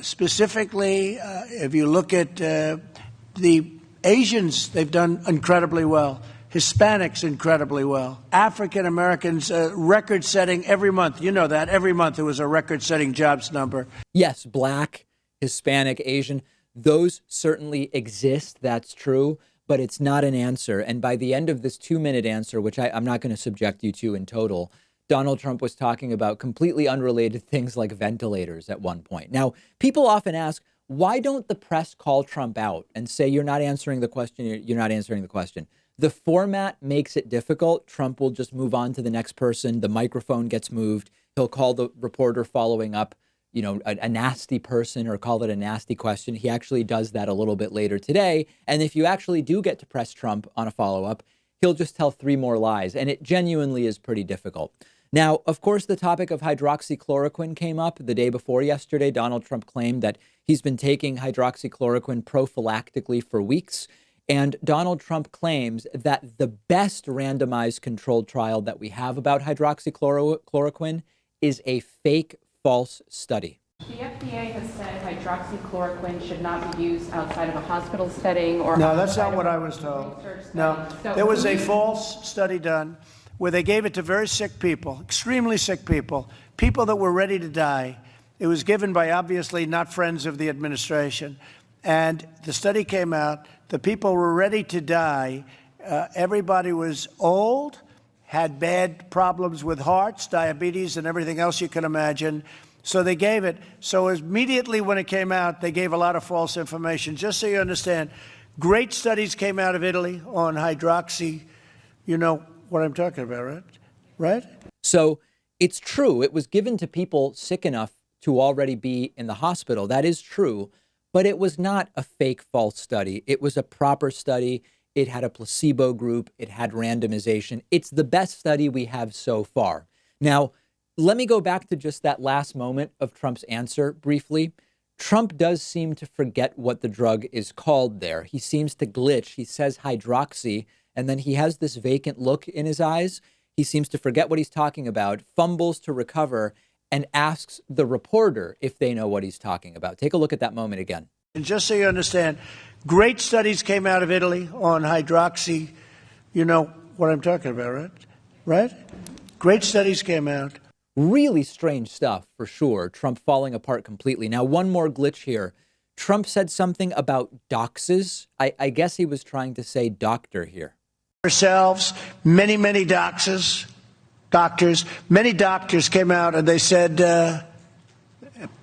Specifically, if you look at the Asians, they've done incredibly well. Hispanics, incredibly well. African Americans, record-setting every month. You know that. Every month there was a record-setting jobs number. Yes, Black, Hispanic, Asian, those certainly exist. That's true, but it's not an answer. And by the end of this 2-minute answer, which I'm not going to subject you to in total, Donald Trump was talking about completely unrelated things like ventilators at one point. Now, people often ask, why don't the press call Trump out and say, you're not answering the question, you're not answering the question? The format makes it difficult. Trump will just move on to the next person. The microphone gets moved. He'll call the reporter following up, a nasty person or call it a nasty question. He actually does that a little bit later today. And if you actually do get to press Trump on a follow-up, he'll just tell 3 more lies. And it genuinely is pretty difficult. Now, of course, the topic of hydroxychloroquine came up the day before yesterday. Donald Trump claimed that he's been taking hydroxychloroquine prophylactically for weeks. And Donald Trump claims that the best randomized controlled trial that we have about hydroxychloroquine is a fake false study. The FDA has said hydroxychloroquine should not be used outside of a hospital setting or... No, that's not what I was told. No, there was a false study done where they gave it to very sick people, extremely sick people, people that were ready to die. It was given by obviously not friends of the administration. And the study came out, the people were ready to die. Everybody was old, had bad problems with hearts, diabetes, and everything else you can imagine. So they gave it. So immediately when it came out, they gave a lot of false information. Just so you understand, great studies came out of Italy on hydroxy. You know what I'm talking about, right? Right? So it's true. It was given to people sick enough to already be in the hospital. That is true. But it was not a fake false study. It was a proper study. It had a placebo group. It had randomization. It's the best study we have so far. Now, let me go back to just that last moment of Trump's answer briefly. Trump does seem to forget what the drug is called there. He seems to glitch. He says hydroxy, and then he has this vacant look in his eyes. He seems to forget what he's talking about, fumbles to recover, and asks the reporter if they know what he's talking about. Take a look at that moment again. And just so you understand, great studies came out of Italy on hydroxy. You know what I'm talking about, right? Right? Great studies came out. Really strange stuff, for sure. Trump falling apart completely. Now, one more glitch here. Trump said something about doxes. I guess he was trying to say doctor here. Ourselves, many doctors, many doctors came out and they said,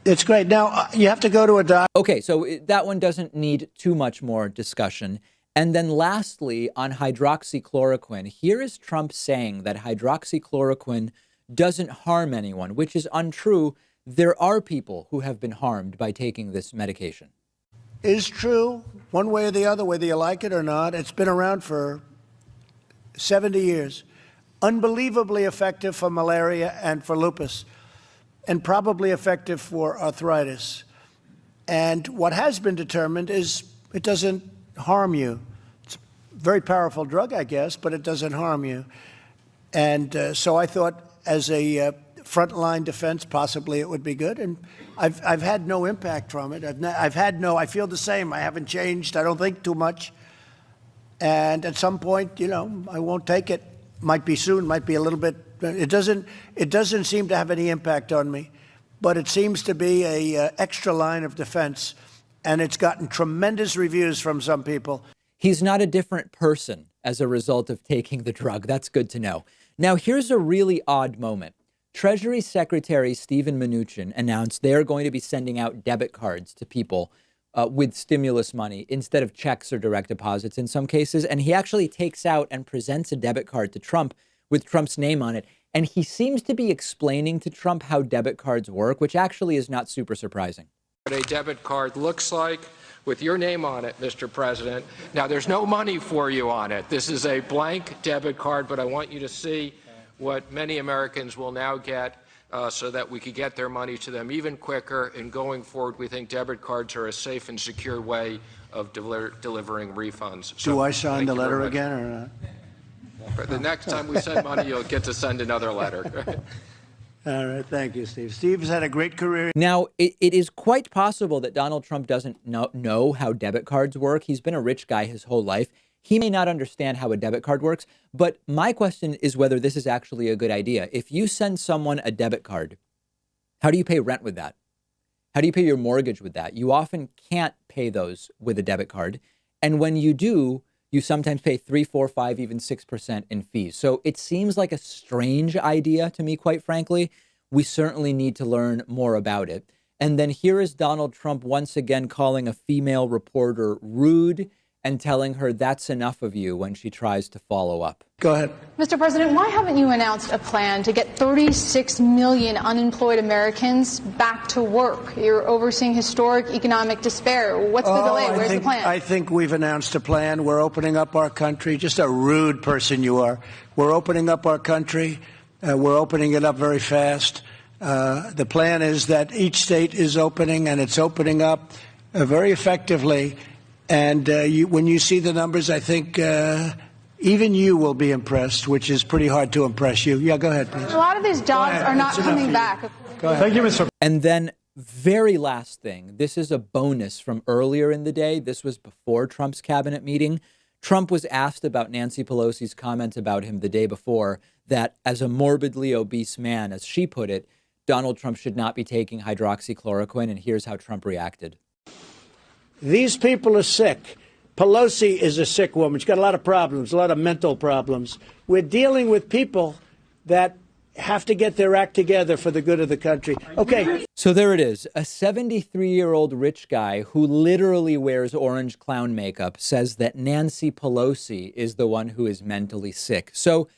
it's great. Now, you have to go to a doctor. Okay, so that one doesn't need too much more discussion. And then lastly, on hydroxychloroquine, here is Trump saying that hydroxychloroquine doesn't harm anyone, which is untrue. There are people who have been harmed by taking this medication. Is true, one way or the other, whether you like it or not. It's been around for 70 years. Unbelievably effective for malaria and for lupus, and probably effective for arthritis. And what has been determined is it doesn't harm you. It's a very powerful drug, I guess, but it doesn't harm you. And so I thought, as a frontline defense, possibly it would be good. And I've had no impact from it. I feel the same. I haven't changed. I don't think too much. And at some point, I won't take it. Might be soon, might be a little bit. It doesn't seem to have any impact on me, but it seems to be a extra line of defense. And it's gotten tremendous reviews from some people. He's not a different person as a result of taking the drug. That's good to know. Now, here's a really odd moment. Treasury Secretary Steven Mnuchin announced they're going to be sending out debit cards to people with stimulus money instead of checks or direct deposits in some cases. And he actually takes out and presents a debit card to Trump with Trump's name on it. And he seems to be explaining to Trump how debit cards work, which actually is not super surprising. What a debit card looks like with your name on it, Mr. President. Now, there's no money for you on it. This is a blank debit card, but I want you to see what many Americans will now get so that we could get their money to them even quicker. And going forward, we think debit cards are a safe and secure way of delivering refunds. So, do I sign the letter much. again or not? But the next time we send money, you'll get to send another letter. All right. Thank you, Steve. Steve's had a great career. Now, it is quite possible that Donald Trump doesn't know how debit cards work. He's been a rich guy his whole life. He may not understand how a debit card works, but my question is whether this is actually a good idea. If you send someone a debit card, how do you pay rent with that? How do you pay your mortgage with that? You often can't pay those with a debit card. And when you do, you sometimes pay 3, 4, 5, even 6% in fees. So it seems like a strange idea to me, quite frankly. We certainly need to learn more about it. And then here is Donald Trump once again calling a female reporter rude and telling her that's enough of you when she tries to follow up. Go ahead. Mr. President, why haven't you announced a plan to get 36 million unemployed Americans back to work? You're overseeing historic economic despair. What's the delay? Where's the plan? I think we've announced a plan. We're opening up our country. Just a rude person you are. We're opening up our country. We're opening it up very fast. The plan is that each state is opening, and it's opening up very effectively. And when you see the numbers, I think even you will be impressed, which is pretty hard to impress you. Yeah, go ahead, please. A lot of these jobs are not coming back. Go ahead. Thank you, Mr. And then very last thing, this is a bonus from earlier in the day. This was before Trump's cabinet meeting. Trump was asked about Nancy Pelosi's comment about him the day before, that as a morbidly obese man, as she put it, Donald Trump should not be taking hydroxychloroquine. And here's how Trump reacted. These people are sick. Pelosi is a sick woman. She's got a lot of problems, a lot of mental problems. We're dealing with people that have to get their act together for the good of the country. Okay. So there it is. A 73-year-old rich guy who literally wears orange clown makeup says that Nancy Pelosi is the one who is mentally sick. So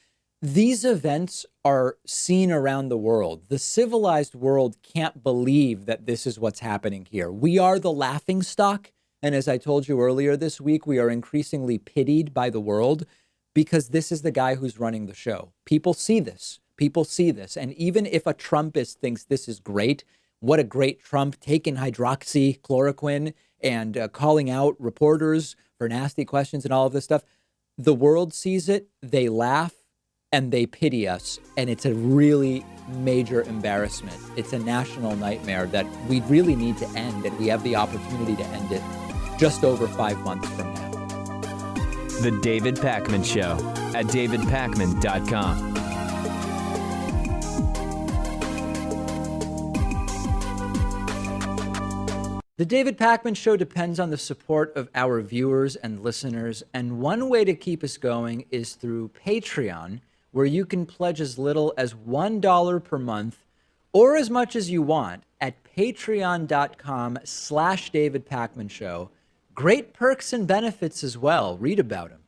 these events are seen around the world. The civilized world can't believe that this is what's happening here. We are the laughingstock. And as I told you earlier this week, we are increasingly pitied by the world because this is the guy who's running the show. People see this. People see this. And even if a Trumpist thinks this is great, what a great Trump taking hydroxychloroquine and calling out reporters for nasty questions and all of this stuff, the world sees it, they laugh, and they pity us. And it's a really major embarrassment. It's a national nightmare that we really need to end, and we have the opportunity to end it just over 5 months from now. The David Pakman Show at davidpakman.com. The David Pakman Show depends on the support of our viewers and listeners, and one way to keep us going is through Patreon, where you can pledge as little as $1 per month or as much as you want at patreon.com/David Pakman Show. Great perks and benefits as well. Read about them.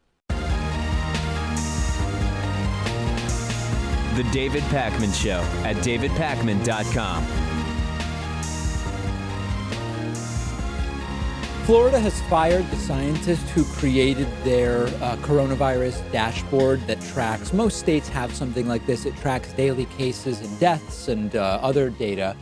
The David Pakman Show at davidpakman.com. Florida has fired the scientist who created their coronavirus dashboard that tracks, most states have something like this. It tracks daily cases and deaths and other data.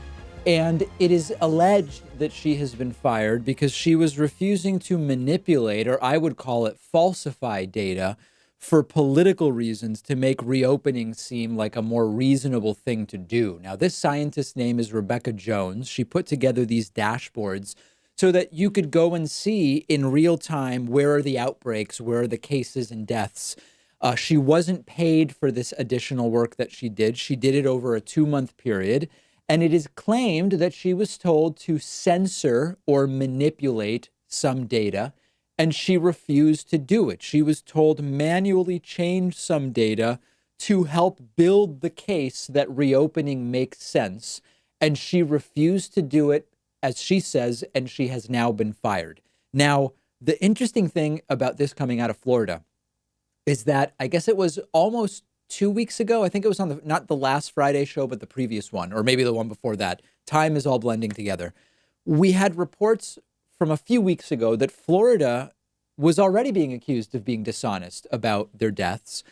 And it is alleged that she has been fired because she was refusing to manipulate, or I would call it falsify, data for political reasons to make reopening seem like a more reasonable thing to do. Now, this scientist's name is Rebecca Jones. She put together these dashboards so that you could go and see in real time where are the outbreaks, where are the cases and deaths. She wasn't paid for this additional work that she did. She did it over a 2-month period. And it is claimed that she was told to censor or manipulate some data, and she refused to do it. She was told manually change some data to help build the case that reopening makes sense. And she refused to do it, as she says, and she has now been fired. Now, the interesting thing about this coming out of Florida is that I guess it was almost 2 weeks ago. I think it was on not the last Friday show, but the previous one, or maybe the one before that. Time is all blending together. We had reports from a few weeks ago that Florida was already being accused of being dishonest about their deaths,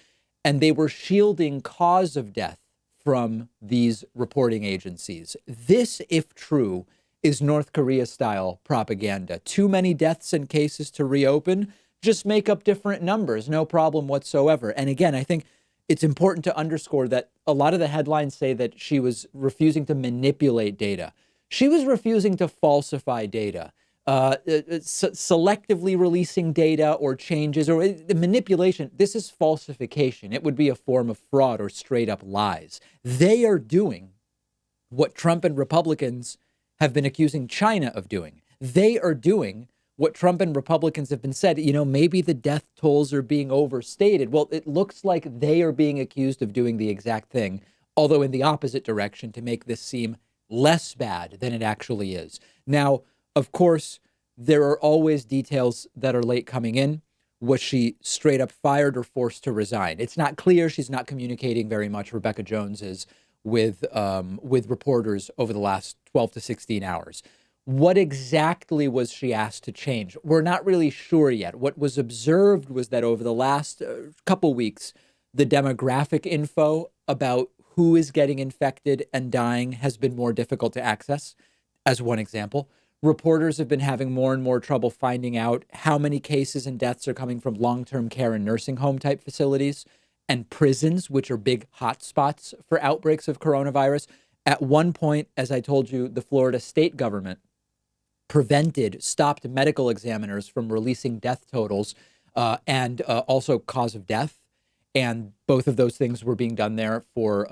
and they were shielding cause of death from these reporting agencies. This, if true, is North Korea-style propaganda. Too many deaths and cases to reopen, just make up different numbers, no problem whatsoever. And again, I think it's important to underscore that a lot of the headlines say that she was refusing to manipulate data. She was refusing to falsify data, selectively releasing data or changes or manipulation. This is falsification. It would be a form of fraud or straight up lies. They are doing what Trump and Republicans have been accusing China of doing. They are doing what Trump and Republicans have been said, maybe the death tolls are being overstated. Well, it looks like they are being accused of doing the exact thing, although in the opposite direction, to make this seem less bad than it actually is. Now, of course, there are always details that are late coming in. Was she straight up fired or forced to resign? It's not clear. She's not communicating very much. Rebecca Jones is with reporters over the last 12 to 16 hours. What exactly was she asked to change? We're not really sure yet. What was observed was that over the last couple weeks, the demographic info about who is getting infected and dying has been more difficult to access, as one example. Reporters have been having more and more trouble finding out how many cases and deaths are coming from long-term care and nursing home type facilities and prisons, which are big hotspots for outbreaks of coronavirus. At one point, as I told you, the Florida state government stopped medical examiners from releasing death totals and also cause of death. And both of those things were being done there for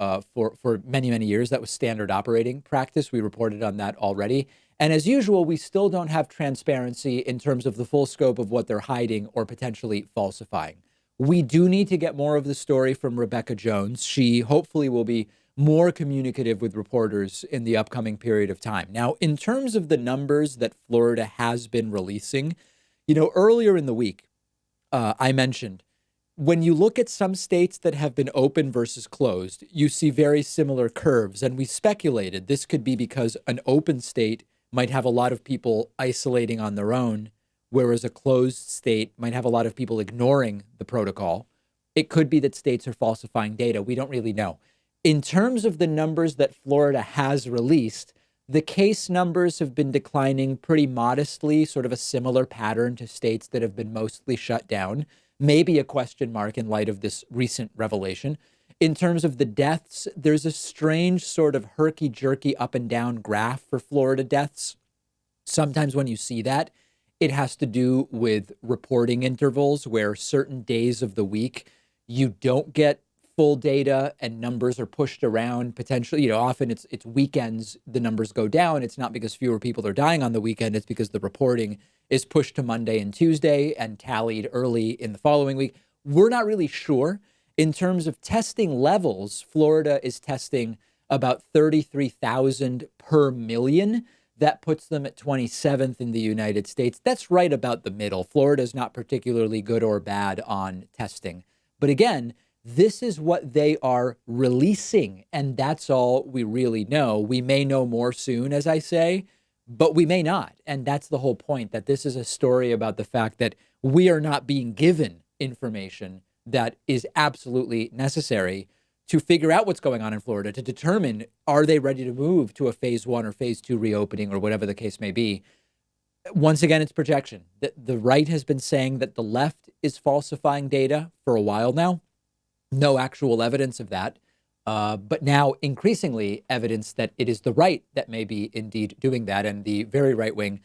many, many years. That was standard operating practice. We reported on that already. And as usual, we still don't have transparency in terms of the full scope of what they're hiding or potentially falsifying. We do need to get more of the story from Rebecca Jones. She hopefully will be more communicative with reporters in the upcoming period of time. Now, in terms of the numbers that Florida has been releasing, earlier in the week, I mentioned when you look at some states that have been open versus closed, you see very similar curves. And we speculated this could be because an open state might have a lot of people isolating on their own, whereas a closed state might have a lot of people ignoring the protocol. It could be that states are falsifying data. We don't really know. In terms of the numbers that Florida has released, the case numbers have been declining pretty modestly, sort of a similar pattern to states that have been mostly shut down. Maybe a question mark in light of this recent revelation. In terms of the deaths, there's a strange sort of herky-jerky up and down graph for Florida deaths. Sometimes when you see that, it has to do with reporting intervals where certain days of the week you don't get full data and numbers are pushed around potentially. Often it's weekends, the numbers go down. It's not because fewer people are dying on the weekend. It's because the reporting is pushed to Monday and Tuesday and tallied early in the following week. We're not really sure. In terms of testing levels, Florida is testing about 33,000 per million. That puts them at 27th in the United States. That's right about the middle. Florida is not particularly good or bad on testing. But again, this is what they are releasing, and that's all we really know. We may know more soon, as I say, but we may not. And that's the whole point, that this is a story about the fact that we are not being given information that is absolutely necessary to figure out what's going on in Florida, to determine, are they ready to move to a phase 1 or phase 2 reopening or whatever the case may be. Once again, it's projection. The right has been saying that the left is falsifying data for a while now. No actual evidence of that, but now increasingly evidence that it is the right that may be indeed doing that. And the very right-wing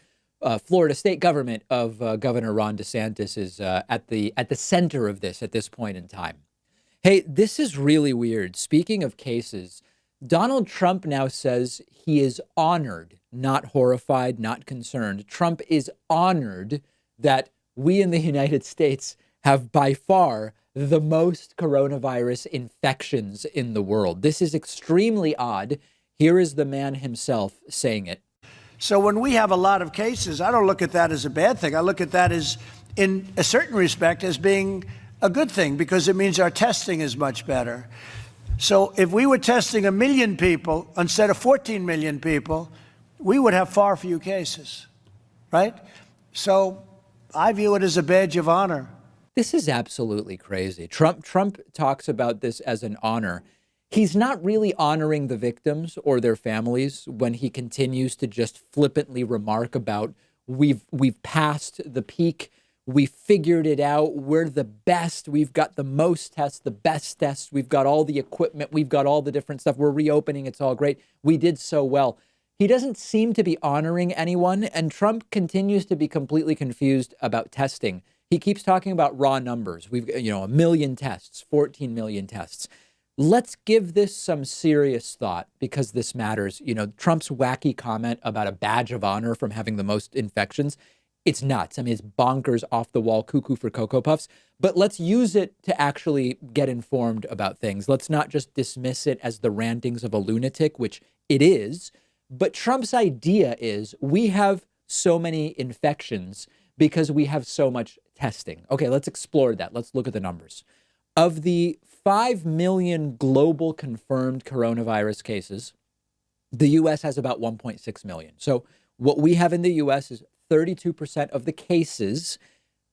Florida state government of Governor Ron DeSantis is at the center of this at this point in time. Hey, this is really weird. Speaking of cases, Donald Trump now says he is honored, not horrified, not concerned. Trump is honored that we in the United States have by far the most coronavirus infections in the world. This is extremely odd. Here is the man himself saying it. So when we have a lot of cases, I don't look at that as a bad thing. I look at that as, in a certain respect, as being a good thing, because it means our testing is much better. So if we were testing 1 million people instead of 14 million people, we would have far fewer cases, right? So I view it as a badge of honor. This is absolutely crazy. Trump talks about this as an honor. He's not really honoring the victims or their families when he continues to just flippantly remark about we've passed the peak. We figured it out. We're the best. We've got the most tests, the best tests. We've got all the equipment. We've got all the different stuff. We're reopening. It's all great. We did so well. He doesn't seem to be honoring anyone, and Trump continues to be completely confused about testing. He keeps talking about raw numbers. We've, 1 million tests, 14 million tests. Let's give this some serious thought because this matters. Trump's wacky comment about a badge of honor from having the most infections, it's nuts. I mean, it's bonkers, off the wall, cuckoo for Cocoa Puffs. But let's use it to actually get informed about things. Let's not just dismiss it as the rantings of a lunatic, which it is. But Trump's idea is we have so many infections because we have so much testing. Okay, let's explore that. Let's look at the numbers. Of the 5 million global confirmed coronavirus cases, the U.S. has about 1.6 million. So what we have in the U.S. is 32% of the cases,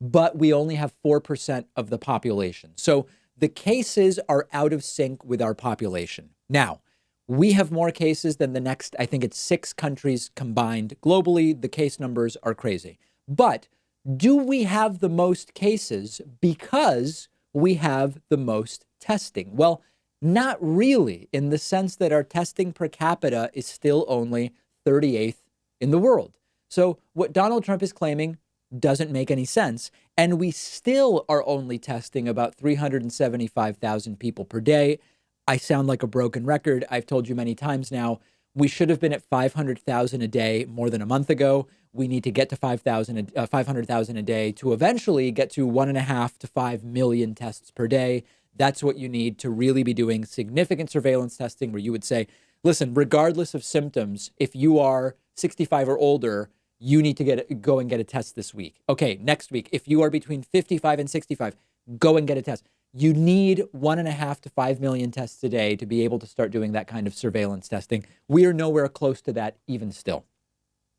but we only have 4% of the population. So the cases are out of sync with our population. Now, we have more cases than the next, I think it's 6 countries combined globally. The case numbers are crazy. But do we have the most cases because we have the most testing? Well, not really, in the sense that our testing per capita is still only 38th in the world. So what Donald Trump is claiming doesn't make any sense. And we still are only testing about 375,000 people per day. I sound like a broken record. I've told you many times now, we should have been at 500,000 a day more than a month ago. We need to get to 500,000 a day to eventually get to 1.5 to 5 million tests per day. That's what you need to really be doing significant surveillance testing, where you would say, listen, regardless of symptoms, if you are 65 or older, you need to go and get a test this week. Okay, next week, if you are between 55 and 65, go and get a test. You need 1.5 to 5 million tests a day to be able to start doing that kind of surveillance testing. We are nowhere close to that even still.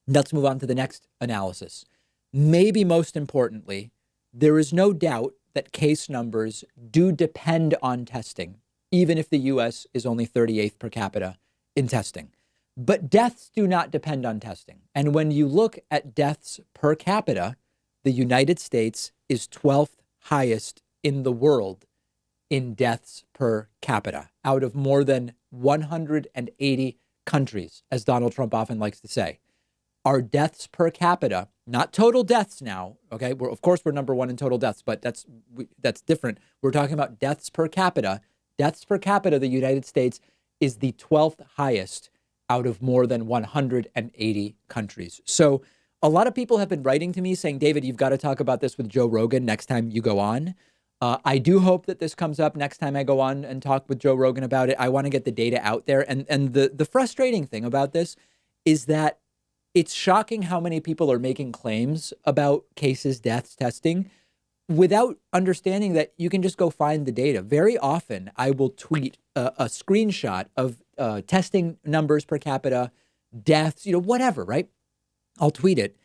Let's move on to the next analysis. Maybe most importantly, there is no doubt that case numbers do depend on testing, even if the U.S. is only 38th per capita in testing. But deaths do not depend on testing. And when you look at deaths per capita, the United States is 12th highest in the world in deaths per capita out of more than 180 countries, as Donald Trump often likes to say. Our deaths per capita, not total deaths now, okay? Of course, we're number one in total deaths, but that's different. We're talking about deaths per capita. Deaths per capita, the United States is the 12th highest out of more than 180 countries. So a lot of people have been writing to me saying, David, you've got to talk about this with Joe Rogan next time you go on. I do hope that this comes up next time I go on and talk with Joe Rogan about it. I want to get the data out there. And the frustrating thing about this is that it's shocking how many people are making claims about cases, deaths, testing, without understanding that you can just go find the data. Very often, I will tweet a screenshot of testing numbers per capita, deaths, whatever, right? I'll tweet it.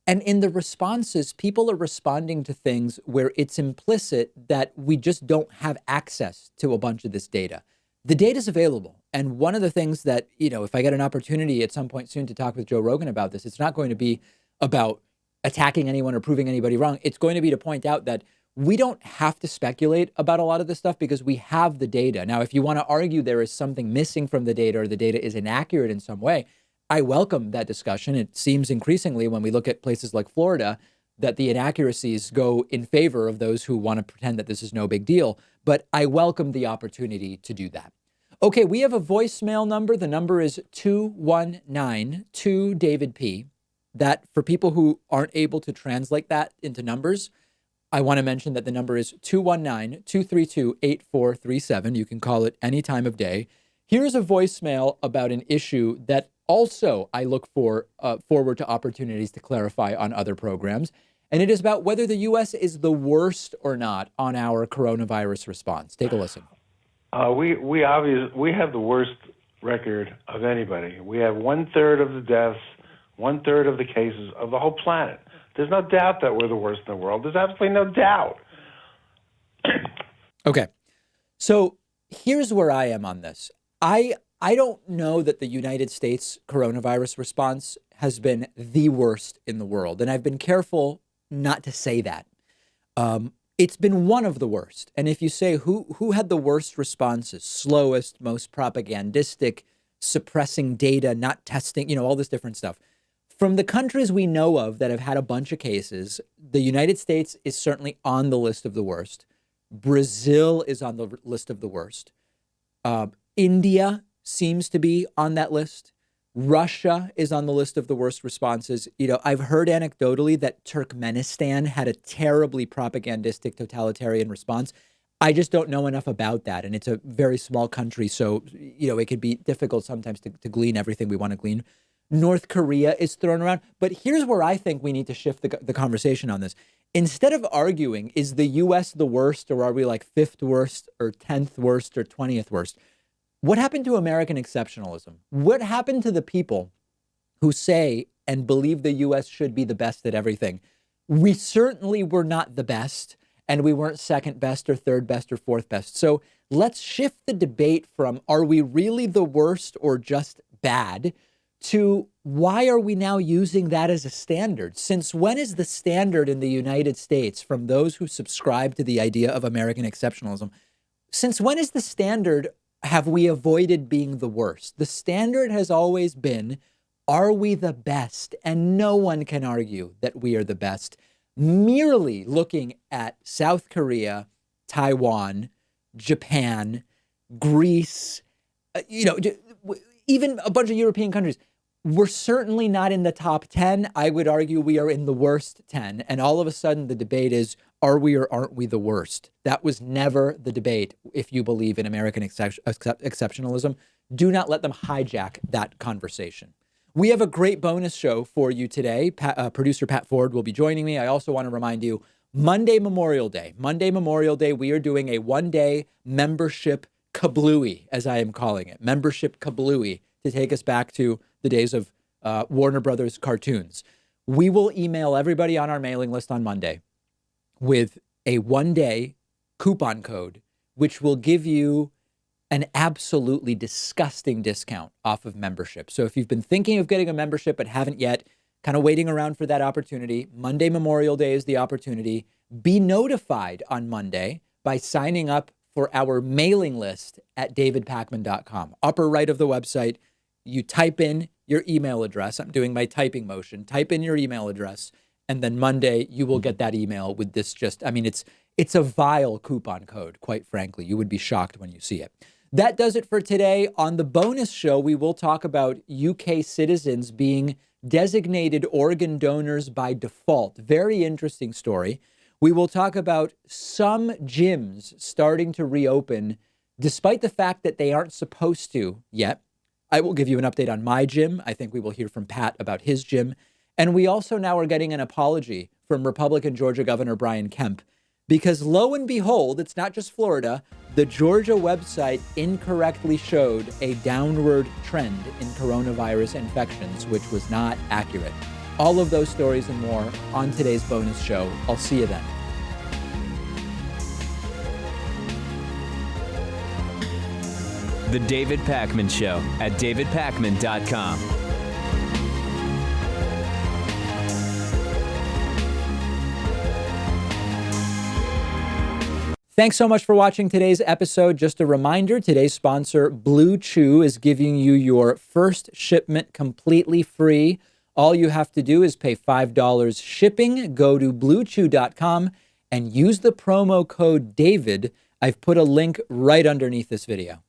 And in the responses, people are responding to things where it's implicit that we just don't have access to a bunch of this data. The data is available. And one of the things that, if I get an opportunity at some point soon to talk with Joe Rogan about this, it's not going to be about attacking anyone or proving anybody wrong. It's going to be to point out that we don't have to speculate about a lot of this stuff because we have the data. Now, if you want to argue there is something missing from the data or the data is inaccurate in some way, I welcome that discussion. It seems increasingly when we look at places like Florida that the inaccuracies go in favor of those who want to pretend that this is no big deal. But I welcome the opportunity to do that. Okay, we have a voicemail number. The number is 219-2-DAVID-P. That, for people who aren't able to translate that into numbers, I want to mention that the number is 219-232-8437. You can call it any time of day. Here's a voicemail about an issue that also I look forward to opportunities to clarify on other programs. And it is about whether the U.S. is the worst or not on our coronavirus response. Take a listen. We have the worst record of anybody. We have 1/3 of the deaths, 1/3 of the cases of the whole planet. There's no doubt that we're the worst in the world. There's absolutely no doubt. Okay. So here's where I am on this. I don't know that the United States coronavirus response has been the worst in the world. And I've been careful not to say that. It's been one of the worst. And if you say who had the worst responses, slowest, most propagandistic, suppressing data, not testing, all this different stuff. From the countries we know of that have had a bunch of cases, the United States is certainly on the list of the worst. Brazil is on the list of the worst. India seems to be on that list. Russia is on the list of the worst responses. I've heard anecdotally that Turkmenistan had a terribly propagandistic totalitarian response. I just don't know enough about that. And it's a very small country. So, it could be difficult sometimes to glean everything we want to glean. North Korea is thrown around. But here's where I think we need to shift the conversation on this. Instead of arguing, is the U.S. the worst, or are we like 5th worst or 10th worst or 20th worst? What happened to American exceptionalism? What happened to the people who say and believe the U.S. should be the best at everything? We certainly were not the best, and we weren't second best or third best or fourth best. So let's shift the debate from are we really the worst or just bad to why are we now using that as a standard? Since when is the standard in the United States, from those who subscribe to the idea of American exceptionalism, since when is the standard, have we avoided being the worst? The standard has always been, are we the best? And no one can argue that we are the best. Merely looking at South Korea, Taiwan, Japan, Greece, even a bunch of European countries, we're certainly not in the top 10. I would argue we are in the worst 10. And all of a sudden the debate is, are we or aren't we the worst? That was never the debate. If you believe in American exceptionalism, do not let them hijack that conversation. We have a great bonus show for you today. Producer Pat Ford will be joining me. I also want to remind you, Monday Memorial Day, we are doing a one-day membership kablooey, as I am calling it, membership kablooey, to take us back to the days of Warner Brothers cartoons. We will email everybody on our mailing list on Monday with a one-day coupon code, which will give you an absolutely disgusting discount off of membership. So if you've been thinking of getting a membership but haven't yet, kind of waiting around for that opportunity, Monday Memorial Day is the opportunity. Be notified on Monday by signing up for our mailing list at davidpakman.com. Upper right of the website, you type in your email address. I'm doing my typing motion. Type in your email address, and then Monday you will get that email with this it's a vile coupon code, quite frankly. You would be shocked when you see it. That does it for today. On the bonus show, we will talk about UK citizens being designated organ donors by default. Very interesting story. We will talk about some gyms starting to reopen despite the fact that they aren't supposed to yet. I will give you an update on my gym. I think we will hear from Pat about his gym. And we also now are getting an apology from Republican Georgia Governor Brian Kemp, because lo and behold, it's not just Florida. The Georgia website incorrectly showed a downward trend in coronavirus infections, which was not accurate. All of those stories and more on today's bonus show. I'll see you then. The David Pakman Show at davidpakman.com. Thanks so much for watching today's episode. Just a reminder, today's sponsor, Blue Chew, is giving you your first shipment completely free. All you have to do is pay $5 shipping. Go to bluechew.com and use the promo code DAVID. I've put a link right underneath this video.